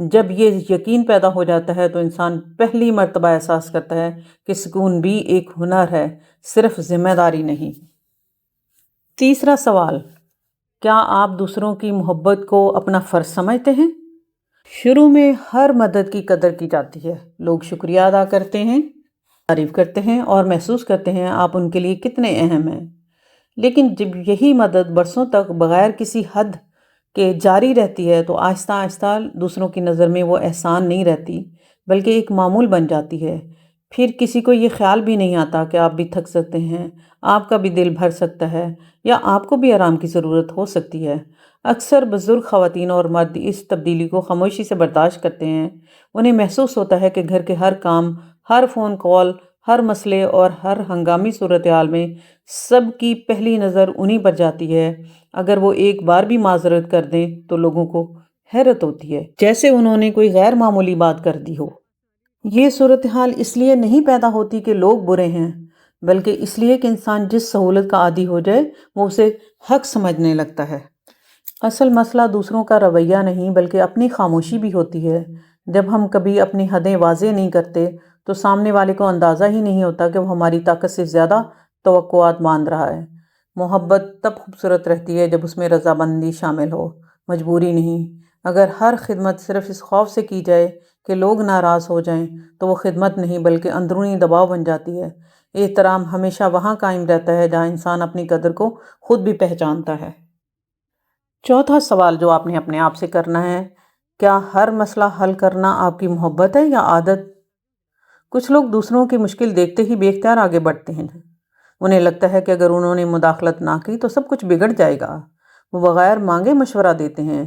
جب یہ یقین پیدا ہو جاتا ہے تو انسان پہلی مرتبہ احساس کرتا ہے کہ سکون بھی ایک ہنر ہے، صرف ذمہ داری نہیں۔ تیسرا سوال، کیا آپ دوسروں کی محبت کو اپنا فرض سمجھتے ہیں؟ شروع میں ہر مدد کی قدر کی جاتی ہے، لوگ شکریہ ادا کرتے ہیں، تعریف کرتے ہیں اور محسوس کرتے ہیں آپ ان کے لیے کتنے اہم ہیں۔ لیکن جب یہی مدد برسوں تک بغیر کسی حد کے جاری رہتی ہے تو آہستہ آہستہ دوسروں کی نظر میں وہ احسان نہیں رہتی بلکہ ایک معمول بن جاتی ہے۔ پھر کسی کو یہ خیال بھی نہیں آتا کہ آپ بھی تھک سکتے ہیں، آپ کا بھی دل بھر سکتا ہے یا آپ کو بھی آرام کی ضرورت ہو سکتی ہے۔ اکثر بزرگ خواتین اور مرد اس تبدیلی کو خاموشی سے برداشت کرتے ہیں۔ انہیں محسوس ہوتا ہے کہ گھر کے ہر کام، ہر فون کال، ہر مسئلے اور ہر ہنگامی صورتحال میں سب کی پہلی نظر انہی پر جاتی ہے۔ اگر وہ ایک بار بھی معذرت کر دیں تو لوگوں کو حیرت ہوتی ہے، جیسے انہوں نے کوئی غیر معمولی بات کر دی ہو۔ یہ صورتحال اس لیے نہیں پیدا ہوتی کہ لوگ برے ہیں، بلکہ اس لیے کہ انسان جس سہولت کا عادی ہو جائے وہ اسے حق سمجھنے لگتا ہے۔ اصل مسئلہ دوسروں کا رویہ نہیں بلکہ اپنی خاموشی بھی ہوتی ہے۔ جب ہم کبھی اپنی حدیں واضح نہیں کرتے تو سامنے والے کو اندازہ ہی نہیں ہوتا کہ وہ ہماری طاقت سے زیادہ توقعات باندھ رہا ہے۔ محبت تب خوبصورت رہتی ہے جب اس میں رضامندی شامل ہو، مجبوری نہیں۔ اگر ہر خدمت صرف اس خوف سے کی جائے کہ لوگ ناراض ہو جائیں تو وہ خدمت نہیں بلکہ اندرونی دباؤ بن جاتی ہے۔ احترام ہمیشہ وہاں قائم رہتا ہے جہاں انسان اپنی قدر کو خود بھی پہچانتا ہے۔ چوتھا سوال جو آپ نے اپنے آپ سے کرنا ہے، کیا ہر مسئلہ حل کرنا آپ کی محبت ہے یا عادت؟ کچھ لوگ دوسروں کی مشکل دیکھتے ہی بے اختیار آگے بڑھتے ہیں۔ انہیں لگتا ہے کہ اگر انہوں نے مداخلت نہ کی تو سب کچھ بگڑ جائے گا۔ وہ بغیر مانگے مشورہ دیتے ہیں،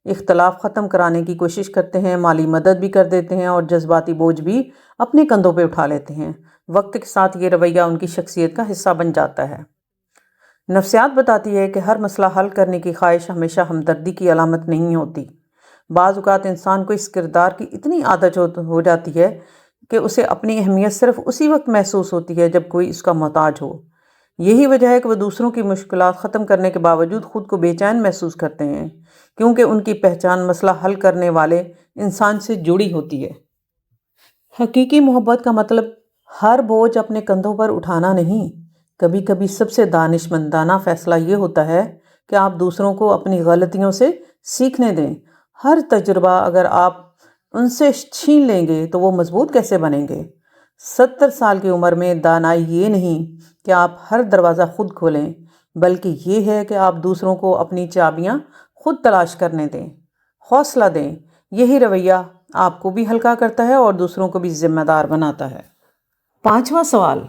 اختلاف ختم کرانے کی کوشش کرتے ہیں، مالی مدد بھی کر دیتے ہیں اور جذباتی بوجھ بھی اپنے کندھوں پہ اٹھا لیتے ہیں۔ وقت کے ساتھ یہ رویہ ان کی شخصیت کا حصہ بن جاتا ہے۔ نفسیات بتاتی ہے کہ ہر مسئلہ حل کرنے کی خواہش ہمیشہ ہمدردی کی علامت نہیں ہوتی۔ بعض اوقات انسان کو اس کردار کی اتنی عادت ہو جاتی ہے کہ اسے اپنی اہمیت صرف اسی وقت محسوس ہوتی ہے جب کوئی اس کا محتاج ہو۔ یہی وجہ ہے کہ وہ دوسروں کی مشکلات ختم کرنے کے باوجود خود کو بے چین محسوس کرتے ہیں، کیونکہ ان کی پہچان مسئلہ حل کرنے والے انسان سے جڑی ہوتی ہے۔ حقیقی محبت کا مطلب ہر بوجھ اپنے کندھوں پر اٹھانا نہیں۔ کبھی کبھی سب سے دانشمندانہ فیصلہ یہ ہوتا ہے کہ آپ دوسروں کو اپنی غلطیوں سے سیکھنے دیں۔ ہر تجربہ اگر آپ ان سے چھین لیں گے تو وہ مضبوط کیسے بنیں گے؟ 70 سال کی عمر میں دانائی یہ نہیں کہ آپ ہر دروازہ خود کھولیں، بلکہ یہ ہے کہ آپ دوسروں کو اپنی چابیاں خود تلاش کرنے دیں۔ حوصلہ دیں۔ یہی رویہ آپ کو بھی ہلکا کرتا ہے اور دوسروں کو بھی ذمہ دار بناتا ہے۔ پانچواں سوال،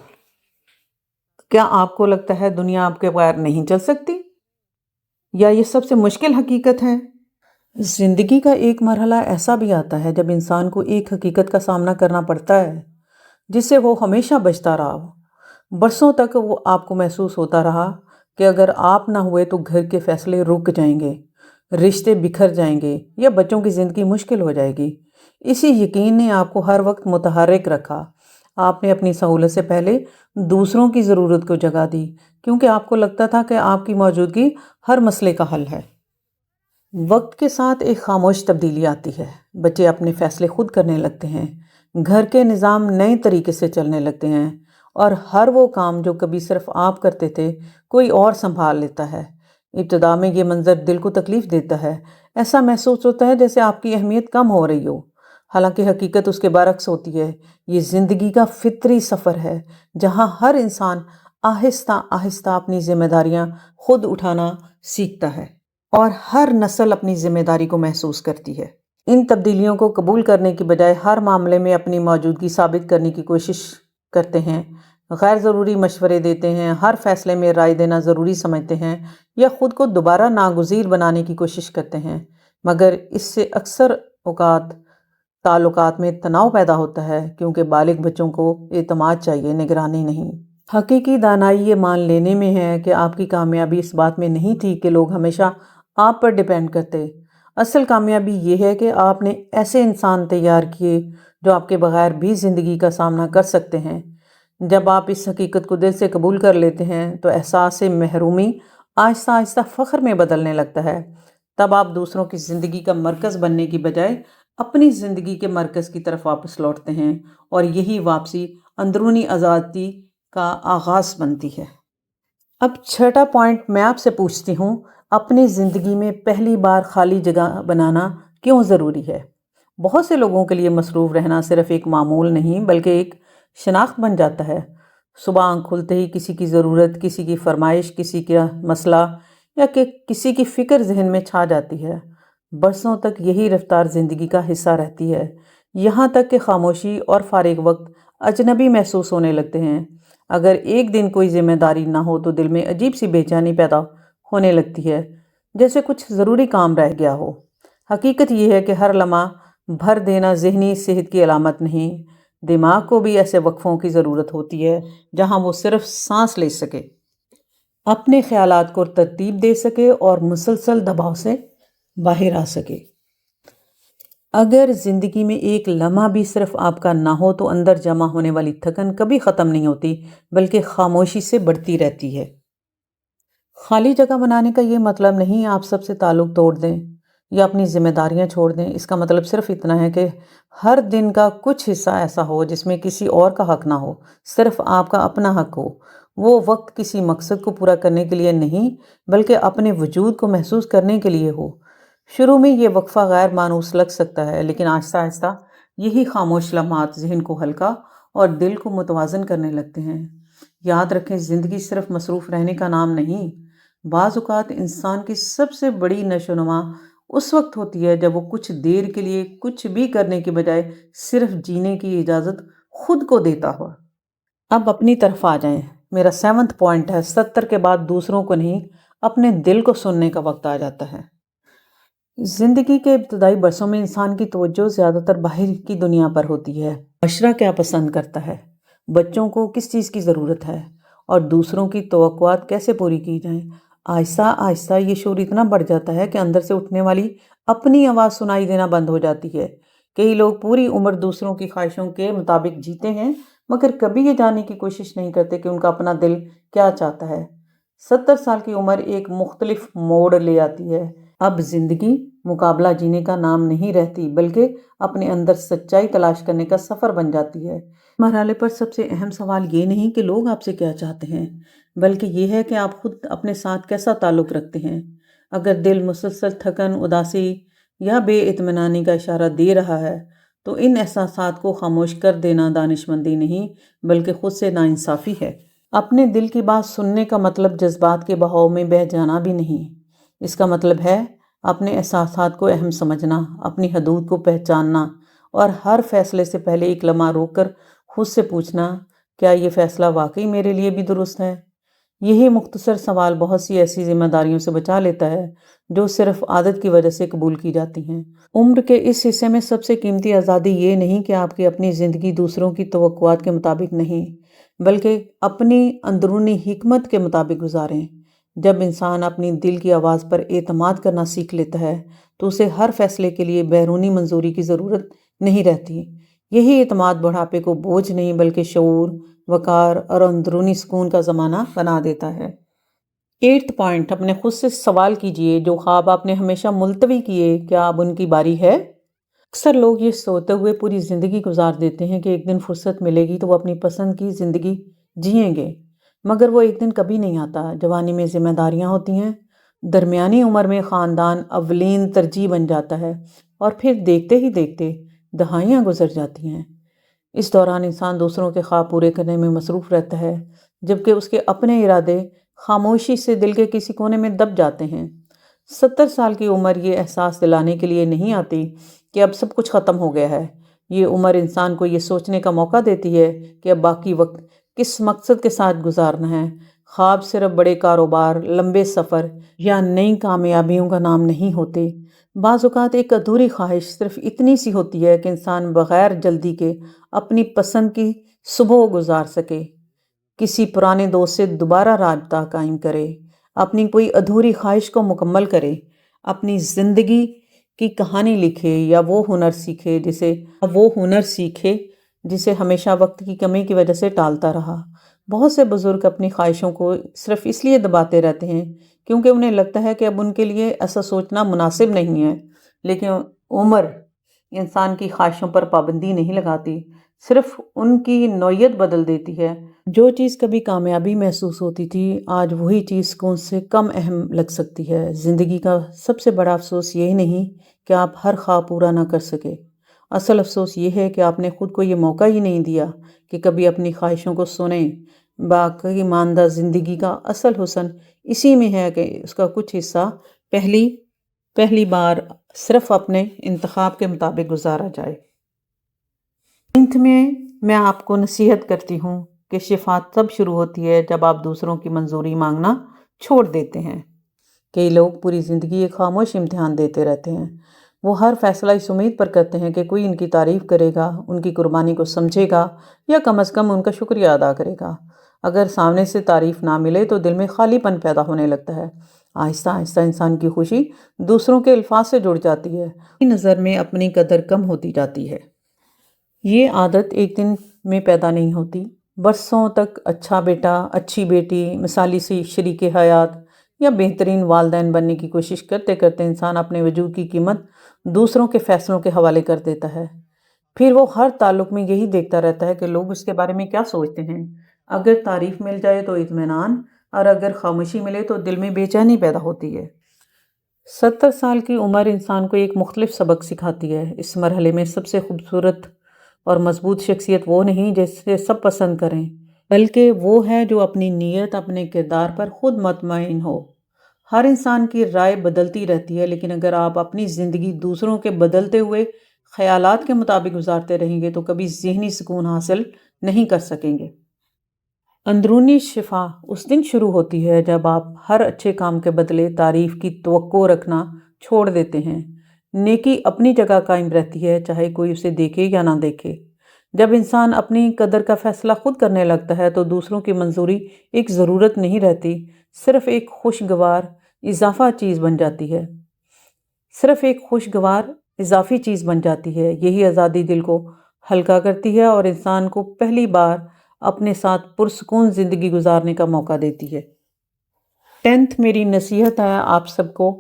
کیا آپ کو لگتا ہے دنیا آپ کے بغیر نہیں چل سکتی؟ یا یہ سب سے مشکل حقیقت ہے؟ زندگی کا ایک مرحلہ ایسا بھی آتا ہے جب انسان کو ایک حقیقت کا سامنا کرنا پڑتا ہے جس سے وہ ہمیشہ بچتا رہا ہو۔ برسوں تک وہ آپ کو محسوس ہوتا رہا کہ اگر آپ نہ ہوئے تو گھر کے فیصلے رک جائیں گے، رشتے بکھر جائیں گے یا بچوں کی زندگی مشکل ہو جائے گی۔ اسی یقین نے آپ کو ہر وقت متحرک رکھا۔ آپ نے اپنی سہولت سے پہلے دوسروں کی ضرورت کو جگہ دی، کیونکہ آپ کو لگتا تھا کہ آپ کی موجودگی ہر مسئلے کا حل ہے۔ وقت کے ساتھ ایک خاموش تبدیلی آتی ہے۔ بچے اپنے فیصلے خود کرنے لگتے ہیں، گھر کے نظام نئے طریقے سے چلنے لگتے ہیں اور ہر وہ کام جو کبھی صرف آپ کرتے تھے کوئی اور سنبھال لیتا ہے۔ ابتدا میں یہ منظر دل کو تکلیف دیتا ہے۔ ایسا محسوس ہوتا ہے جیسے آپ کی اہمیت کم ہو رہی ہو، حالانکہ حقیقت اس کے برعکس ہوتی ہے۔ یہ زندگی کا فطری سفر ہے جہاں ہر انسان آہستہ آہستہ اپنی ذمہ داریاں خود اٹھانا سیکھتا ہے اور ہر نسل اپنی ذمہ داری کو محسوس کرتی ہے۔ ان تبدیلیوں کو قبول کرنے کی بجائے ہر معاملے میں اپنی موجودگی ثابت کرنے کی کوشش کرتے ہیں، غیر ضروری مشورے دیتے ہیں، ہر فیصلے میں رائے دینا ضروری سمجھتے ہیں یا خود کو دوبارہ ناگزیر بنانے کی کوشش کرتے ہیں، مگر اس سے اکثر اوقات تعلقات میں تناؤ پیدا ہوتا ہے، کیونکہ بالغ بچوں کو اعتماد چاہیے، نگرانی نہیں۔ حقیقی دانائی یہ مان لینے میں ہے کہ آپ کی کامیابی اس بات میں نہیں تھی کہ لوگ ہمیشہ آپ پر ڈیپینڈ کرتے۔ اصل کامیابی یہ ہے کہ آپ نے ایسے انسان تیار کیے جو آپ کے بغیر بھی زندگی کا سامنا کر سکتے ہیں۔ جب آپ اس حقیقت کو دل سے قبول کر لیتے ہیں تو احساس محرومی آہستہ آہستہ فخر میں بدلنے لگتا ہے۔ تب آپ دوسروں کی زندگی کا مرکز بننے کی بجائے اپنی زندگی کے مرکز کی طرف واپس لوٹتے ہیں اور یہی واپسی اندرونی آزادی کا آغاز بنتی ہے۔ اب چھٹا پوائنٹ میں آپ سے پوچھتی ہوں، اپنی زندگی میں پہلی بار خالی جگہ بنانا کیوں ضروری ہے؟ بہت سے لوگوں کے لیے مصروف رہنا صرف ایک معمول نہیں بلکہ ایک شناخت بن جاتا ہے۔ صبح آنکھ کھلتے ہی کسی کی ضرورت، کسی کی فرمائش، کسی کا مسئلہ یا کہ کسی کی فکر ذہن میں چھا جاتی ہے۔ برسوں تک یہی رفتار زندگی کا حصہ رہتی ہے، یہاں تک کہ خاموشی اور فارغ وقت اجنبی محسوس ہونے لگتے ہیں۔ اگر ایک دن کوئی ذمہ داری نہ ہو تو دل میں عجیب سی بے چینی پیدا ہونے لگتی ہے، جیسے کچھ ضروری کام رہ گیا ہو۔ حقیقت یہ ہے کہ ہر لمحہ بھر دینا ذہنی صحت کی علامت نہیں، دماغ کو بھی ایسے وقفوں کی ضرورت ہوتی ہے جہاں وہ صرف سانس لے سکے، اپنے خیالات کو ترتیب دے سکے اور مسلسل دباؤ سے باہر آ سکے۔ اگر زندگی میں ایک لمحہ بھی صرف آپ کا نہ ہو تو اندر جمع ہونے والی تھکن کبھی ختم نہیں ہوتی بلکہ خاموشی سے بڑھتی رہتی ہے۔ خالی جگہ بنانے کا یہ مطلب نہیں آپ سب سے تعلق توڑ دیں یا اپنی ذمہ داریاں چھوڑ دیں۔ اس کا مطلب صرف اتنا ہے کہ ہر دن کا کچھ حصہ ایسا ہو جس میں کسی اور کا حق نہ ہو، صرف آپ کا اپنا حق ہو۔ وہ وقت کسی مقصد کو پورا کرنے کے لیے نہیں بلکہ اپنے وجود کو محسوس کرنے کے لیے ہو۔ شروع میں یہ وقفہ غیر مانوس لگ سکتا ہے، لیکن آہستہ آہستہ یہی خاموش لمحات ذہن کو ہلکا اور دل کو متوازن کرنے لگتے ہیں۔ یاد رکھیں، زندگی صرف مصروف رہنے کا نام نہیں۔ بعض اوقات انسان کی سب سے بڑی نشو و نما اس وقت ہوتی ہے جب وہ کچھ دیر کے لیے کچھ بھی کرنے کے بجائے صرف جینے کی اجازت خود کو دیتا ہو۔ اب اپنی طرف آ جائیں۔ میرا 7واں پوائنٹ ہے، 70 کے بعد دوسروں کو نہیں، اپنے دل کو سننے کا وقت آ جاتا ہے۔ زندگی کے ابتدائی برسوں میں انسان کی توجہ زیادہ تر باہر کی دنیا پر ہوتی ہے۔ معاشرہ کیا پسند کرتا ہے، بچوں کو کس چیز کی ضرورت ہے اور دوسروں کی توقعات کیسے پوری کی جائیں۔ آہستہ آہستہ یہ شعور اتنا بڑھ جاتا ہے کہ اندر سے اٹھنے والی اپنی آواز سنائی دینا بند ہو جاتی ہے۔ کئی لوگ پوری عمر دوسروں کی خواہشوں کے مطابق جیتے ہیں مگر کبھی یہ جاننے کی کوشش نہیں کرتے کہ ان کا اپنا دل کیا چاہتا ہے۔ 70 سال کی عمر ایک مختلف موڑ لے آتی ہے۔ اب زندگی مقابلہ جینے کا نام نہیں رہتی بلکہ اپنے اندر سچائی تلاش کرنے کا سفر بن جاتی ہے۔ مرحلے پر سب سے اہم سوال یہ نہیں کہ لوگ آپ سے کیا چاہتے ہیں بلکہ یہ ہے کہ آپ خود اپنے ساتھ کیسا تعلق رکھتے ہیں۔ اگر دل مسلسل تھکن، اداسی یا بے اطمینانی کا اشارہ دے رہا ہے تو ان احساسات کو خاموش کر دینا دانش مندی نہیں بلکہ خود سے ناانصافی ہے۔ اپنے دل کی بات سننے کا مطلب جذبات کے بہاؤ میں بہہ جانا بھی نہیں۔ اس کا مطلب ہے اپنے احساسات کو اہم سمجھنا، اپنی حدود کو پہچاننا اور ہر فیصلے سے پہلے ایک لمحہ روک کر خود سے پوچھنا، کیا یہ فیصلہ واقعی میرے لیے بھی درست ہے؟ یہی مختصر سوال بہت سی ایسی ذمہ داریوں سے بچا لیتا ہے جو صرف عادت کی وجہ سے قبول کی جاتی ہیں۔ عمر کے اس حصے میں سب سے قیمتی آزادی یہ نہیں کہ آپ کی اپنی زندگی دوسروں کی توقعات کے مطابق نہیں بلکہ اپنی اندرونی حکمت کے مطابق گزاریں۔ جب انسان اپنی دل کی آواز پر اعتماد کرنا سیکھ لیتا ہے تو اسے ہر فیصلے کے لیے بیرونی منظوری کی ضرورت نہیں رہتی۔ یہی اعتماد بڑھاپے کو بوجھ نہیں بلکہ شعور، وقار اور اندرونی سکون کا زمانہ بنا دیتا ہے۔ 8واں پوائنٹ، اپنے خود سے سوال کیجئے، جو خواب آپ نے ہمیشہ ملتوی کیے، کیا اب ان کی باری ہے؟ اکثر لوگ یہ سوچتے ہوئے پوری زندگی گزار دیتے ہیں کہ ایک دن فرصت ملے گی تو وہ اپنی پسند کی زندگی جئیں گے، مگر وہ ایک دن کبھی نہیں آتا۔ جوانی میں ذمہ داریاں ہوتی ہیں، درمیانی عمر میں خاندان اولین ترجیح بن جاتا ہے اور پھر دیکھتے ہی دیکھتے دہائیاں گزر جاتی ہیں۔ اس دوران انسان دوسروں کے خواب پورے کرنے میں مصروف رہتا ہے جبکہ اس کے اپنے ارادے خاموشی سے دل کے کسی کونے میں دب جاتے ہیں۔ 70 سال کی عمر یہ احساس دلانے کے لیے نہیں آتی کہ اب سب کچھ ختم ہو گیا ہے۔ یہ عمر انسان کو یہ سوچنے کا موقع دیتی ہے کہ اب باقی وقت کس مقصد کے ساتھ گزارنا ہے۔ خواب صرف بڑے کاروبار، لمبے سفر یا نئی کامیابیوں کا نام نہیں ہوتے۔ بعض اوقات ایک ادھوری خواہش صرف اتنی سی ہوتی ہے کہ انسان بغیر جلدی کے اپنی پسند کی صبح گزار سکے، کسی پرانے دوست سے دوبارہ رابطہ قائم کرے، اپنی کوئی ادھوری خواہش کو مکمل کرے، اپنی زندگی کی کہانی لکھے یا وہ ہنر سیکھے جسے ہمیشہ وقت کی کمی کی وجہ سے ٹالتا رہا۔ بہت سے بزرگ اپنی خواہشوں کو صرف اس لیے دباتے رہتے ہیں کیونکہ انہیں لگتا ہے کہ اب ان کے لیے ایسا سوچنا مناسب نہیں ہے، لیکن عمر انسان کی خواہشوں پر پابندی نہیں لگاتی، صرف ان کی نوعیت بدل دیتی ہے۔ جو چیز کبھی کامیابی محسوس ہوتی تھی، آج وہی چیز سکون سے کم اہم لگ سکتی ہے۔ زندگی کا سب سے بڑا افسوس یہی نہیں کہ آپ ہر خواب پورا نہ کر سکے، اصل افسوس یہ ہے کہ آپ نے خود کو یہ موقع ہی نہیں دیا کہ کبھی اپنی خواہشوں کو سنیں۔ باقی ماندہ زندگی کا اصل حسن اسی میں ہے کہ اس کا کچھ حصہ پہلی بار صرف اپنے انتخاب کے مطابق گزارا جائے۔ انت میں آپ کو نصیحت کرتی ہوں کہ شفا تب شروع ہوتی ہے جب آپ دوسروں کی منظوری مانگنا چھوڑ دیتے ہیں۔ کئی لوگ پوری زندگی ایک خاموش امتحان دیتے رہتے ہیں۔ وہ ہر فیصلہ اس امید پر کرتے ہیں کہ کوئی ان کی تعریف کرے گا، ان کی قربانی کو سمجھے گا یا کم از کم ان کا شکریہ ادا کرے گا۔ اگر سامنے سے تعریف نہ ملے تو دل میں خالی پن پیدا ہونے لگتا ہے۔ آہستہ آہستہ انسان کی خوشی دوسروں کے الفاظ سے جڑ جاتی ہے، نظر میں اپنی قدر کم ہوتی جاتی ہے۔ یہ عادت ایک دن میں پیدا نہیں ہوتی، برسوں تک اچھا بیٹا، اچھی بیٹی، مثالی سی شریک حیات یا بہترین والدین بننے کی کوشش کرتے کرتے انسان اپنے وجود کی قیمت دوسروں کے فیصلوں کے حوالے کر دیتا ہے۔ پھر وہ ہر تعلق میں یہی دیکھتا رہتا ہے کہ لوگ اس کے بارے میں کیا سوچتے ہیں۔ اگر تعریف مل جائے تو اطمینان، اور اگر خاموشی ملے تو دل میں بے چینی پیدا ہوتی ہے۔ 70 سال کی عمر انسان کو ایک مختلف سبق سکھاتی ہے۔ اس مرحلے میں سب سے خوبصورت اور مضبوط شخصیت وہ نہیں جسے سب پسند کریں، بلکہ وہ ہے جو اپنی نیت، اپنے کردار پر خود مطمئن ہو۔ ہر انسان کی رائے بدلتی رہتی ہے، لیکن اگر آپ اپنی زندگی دوسروں کے بدلتے ہوئے خیالات کے مطابق گزارتے رہیں گے تو کبھی ذہنی سکون حاصل نہیں کر سکیں گے۔ اندرونی شفا اس دن شروع ہوتی ہے جب آپ ہر اچھے کام کے بدلے تعریف کی توقع رکھنا چھوڑ دیتے ہیں۔ نیکی اپنی جگہ قائم رہتی ہے، چاہے کوئی اسے دیکھے یا نہ دیکھے۔ جب انسان اپنی قدر کا فیصلہ خود کرنے لگتا ہے تو دوسروں کی منظوری ایک ضرورت نہیں رہتی، صرف ایک خوشگوار اضافی چیز بن جاتی ہے۔ یہی آزادی دل کو ہلکا کرتی ہے اور انسان کو پہلی بار اپنے ساتھ پرسکون زندگی گزارنے کا موقع دیتی ہے۔ 10th میری نصیحت ہے آپ سب کو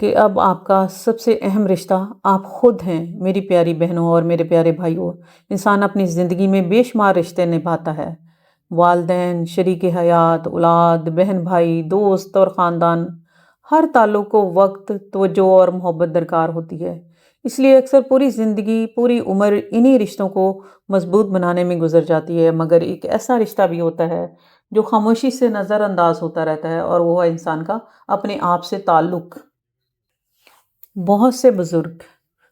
کہ اب آپ کا سب سے اہم رشتہ آپ خود ہیں۔ میری پیاری بہنوں اور میرے پیارے بھائیوں، انسان اپنی زندگی میں بے شمار رشتے نبھاتا ہے، والدین، شریک حیات، اولاد، بہن بھائی، دوست اور خاندان۔ ہر تعلق کو وقت، توجہ اور محبت درکار ہوتی ہے، اس لیے اکثر پوری زندگی، پوری عمر انہی رشتوں کو مضبوط بنانے میں گزر جاتی ہے۔ مگر ایک ایسا رشتہ بھی ہوتا ہے جو خاموشی سے نظر انداز ہوتا رہتا ہے، اور وہ ہے انسان کا اپنے آپ سے تعلق۔ بہت سے بزرگ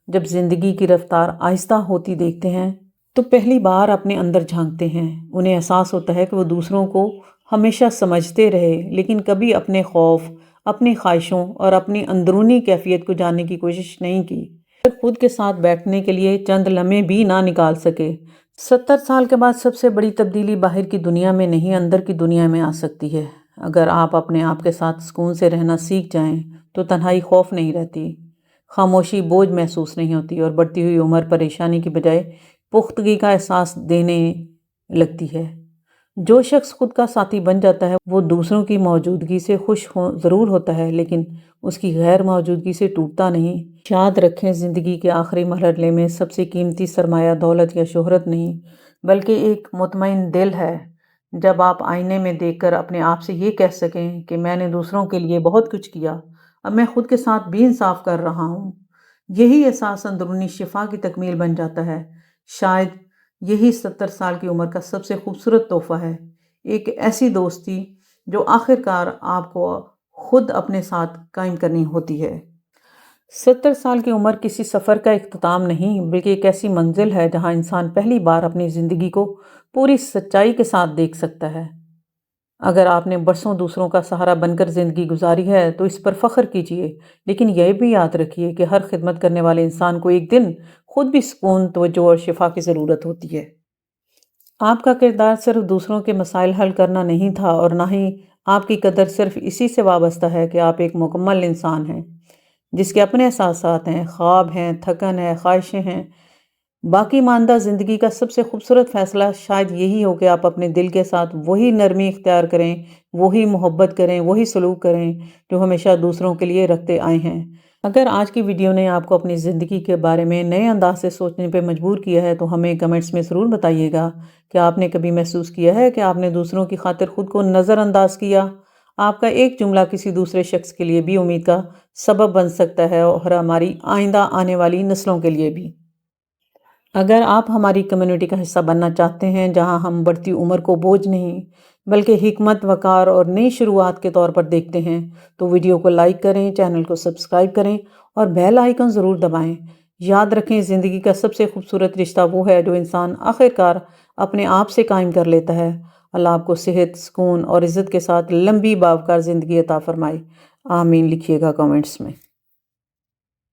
جب زندگی کی رفتار آہستہ ہوتی دیکھتے ہیں تو پہلی بار اپنے اندر جھانکتے ہیں۔ انہیں احساس ہوتا ہے کہ وہ دوسروں کو ہمیشہ سمجھتے رہے، لیکن کبھی اپنے خوف، اپنی خواہشوں اور اپنی اندرونی کیفیت کو جاننے کی کوشش نہیں کی، خود کے ساتھ بیٹھنے کے لیے چند لمحے بھی نہ نکال سکے۔ 70 سال کے بعد سب سے بڑی تبدیلی باہر کی دنیا میں نہیں، اندر کی دنیا میں آ سکتی ہے۔ اگر آپ اپنے آپ کے ساتھ سکون سے رہنا سیکھ جائیں تو تنہائی خوف نہیں رہتی، خاموشی بوجھ محسوس نہیں ہوتی، اور بڑھتی ہوئی عمر پریشانی کی بجائے پختگی کا احساس دینے لگتی ہے۔ جو شخص خود کا ساتھی بن جاتا ہے وہ دوسروں کی موجودگی سے خوش ضرور ہوتا ہے، لیکن اس کی غیر موجودگی سے ٹوٹتا نہیں۔ یاد رکھیں، زندگی کے آخری مرحلے میں سب سے قیمتی سرمایہ دولت یا شہرت نہیں، بلکہ ایک مطمئن دل ہے۔ جب آپ آئینے میں دیکھ کر اپنے آپ سے یہ کہہ سکیں کہ میں نے دوسروں کے لیے بہت کچھ کیا، اب میں خود کے ساتھ بھی انصاف کر رہا ہوں، یہی احساس اندرونی شفا کی تکمیل بن جاتا ہے۔ شاید یہی 70 سال کی عمر کا سب سے خوبصورت تحفہ ہے، ایک ایسی دوستی جو آخرکار آپ کو خود اپنے ساتھ قائم کرنی ہوتی ہے۔ 70 سال کی عمر کسی سفر کا اختتام نہیں، بلکہ ایک ایسی منزل ہے جہاں انسان پہلی بار اپنی زندگی کو پوری سچائی کے ساتھ دیکھ سکتا ہے۔ اگر آپ نے برسوں دوسروں کا سہارا بن کر زندگی گزاری ہے تو اس پر فخر کیجئے، لیکن یہ بھی یاد رکھیے کہ ہر خدمت کرنے والے انسان کو ایک دن خود بھی سکون، توجہ اور شفا کی ضرورت ہوتی ہے۔ آپ کا کردار صرف دوسروں کے مسائل حل کرنا نہیں تھا، اور نہ ہی آپ کی قدر صرف اسی سے وابستہ ہے کہ آپ ایک مکمل انسان ہیں جس کے اپنے احساسات ہیں، خواب ہیں، تھکن ہے، خواہشیں ہیں۔ باقی ماندہ زندگی کا سب سے خوبصورت فیصلہ شاید یہی ہو کہ آپ اپنے دل کے ساتھ وہی نرمی اختیار کریں، وہی محبت کریں، وہی سلوک کریں جو ہمیشہ دوسروں کے لیے رکھتے آئے ہیں۔ اگر آج کی ویڈیو نے آپ کو اپنی زندگی کے بارے میں نئے انداز سے سوچنے پہ مجبور کیا ہے تو ہمیں کمنٹس میں ضرور بتائیے گا کہ آپ نے کبھی محسوس کیا ہے کہ آپ نے دوسروں کی خاطر خود کو نظر انداز کیا۔ آپ کا ایک جملہ کسی دوسرے شخص کے لیے بھی امید کا سبب بن سکتا ہے اور ہماری آئندہ آنے والی نسلوں کے لیے بھی۔ اگر آپ ہماری کمیونٹی کا حصہ بننا چاہتے ہیں جہاں ہم بڑھتی عمر کو بوجھ نہیں بلکہ حکمت، وقار اور نئی شروعات کے طور پر دیکھتے ہیں تو ویڈیو کو لائک کریں، چینل کو سبسکرائب کریں اور بیل آئیکن ضرور دبائیں۔ یاد رکھیں، زندگی کا سب سے خوبصورت رشتہ وہ ہے جو انسان آخرکار اپنے آپ سے قائم کر لیتا ہے۔ اللہ آپ کو صحت، سکون اور عزت کے ساتھ لمبی باوقار زندگی عطا فرمائے۔ آمین لکھیے گا کمنٹس میں۔